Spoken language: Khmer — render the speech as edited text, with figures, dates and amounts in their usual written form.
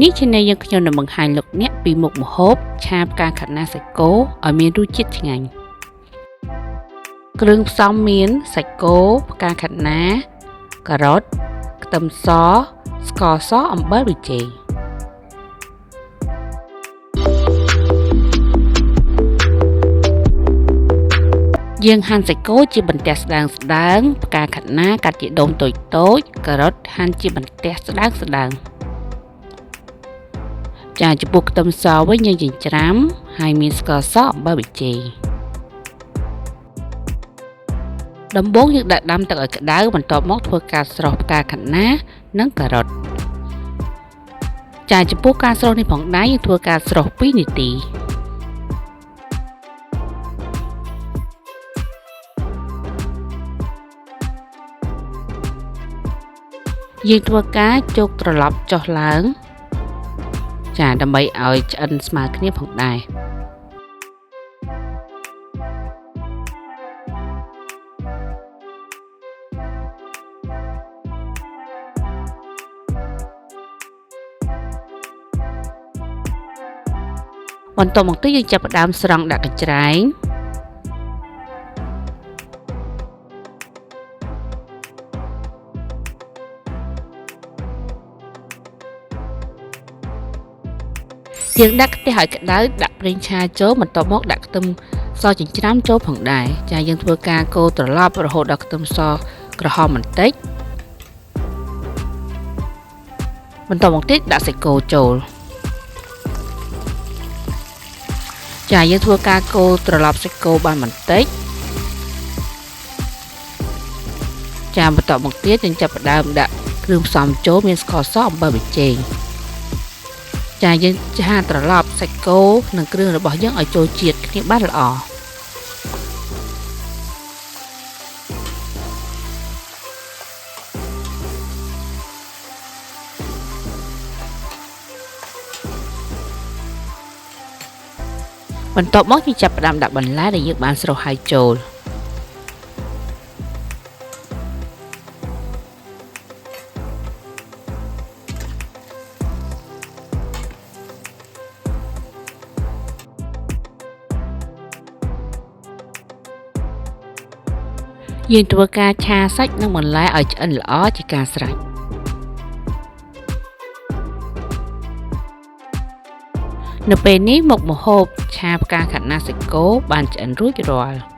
នេះជាអ្នកយើងខ្ញុំនឹងបង្ហាញលោកអ្នកពីមុខម្ហូបឆាផ្កាខាត់ណាសាច់គោឲ្យមានរសជាតិឆ្ងាញ់គ្រឿងផ្សំមានសាច់គោផ្កាខាត់ណាការ៉ុតខ្ទឹមសស្ករសអំបិលប៊ីចេងយើងហាន់សាច់គោជាបន្ទះស្ដើងផ្កាខាត់ណាកាត់ជាដុំតូចការ៉ុតហាន់ជាបន្ទះស្ដើងចាចំពោះខ្ទឹមសវិញយើងចិញ្ច្រាំហើយមានស្ករសអំបិលប៊ីចេងដំបូងយើងដាក់ដាំទឹកឲ្យក្តៅបន្ទាប់មកធ្វើការស្រុះផ្កាខាត់ណានិងការ៉ុតចាចំពោះការស្រុះនេះផងដែរយើងធ្វើការស្រុះ2នាទីយើងធ្វើការជោគត្រឡប់ចុះឡើងចាដើម្បីឲ្យឆ្អិនស្មើគ្នាផងដែរបន្ទាប់មកទៀតយើងចាប់ផ្ដើមស្រង់ដាក់កញ្ច្រែងយើងដាក់ខ្ទះឲ្យក្តៅដាក់ប្រេងឆាចូលបន្ទាប់មកដាក់ខ្ទឹមសចិញ្ច្រាំចូលផងដែរចាយើងធ្វើការកូរត្រឡប់រហូតដល់ខ្ទឹមសក្រហមបន្តិចបន្ទាប់មកទៀតដាក់សាច់គោចូលចាយើងធ្វើការកូរត្រឡប់សាច់គោបានបន្តិចចាបន្ទាប់មកទៀតយើងចាប់ផ្ដើមដាក់គ្រឿងផ្សំចូលមានស្ករសអំបិលប៊ីចេងចាយើងឆាត្រឡប់សាច់គោនិងគ្រឿងរបស់យើងឲ្យចូលជាតិគ្នាបានល្អបន្ទាប់មកយើងចាប់ផ្ដើមដាក់បន្លែដែលយើងបានស្រុះហើយចូលយើងធ្វើការឆាសាច់និងបន្លែឲ្យឆ្អិនល្អជាការស្រេចនៅពេលនេះមុខម្ហូបឆាផ្កាខាត់ណាសាច់គោបានឆ្អិនរួចរាល់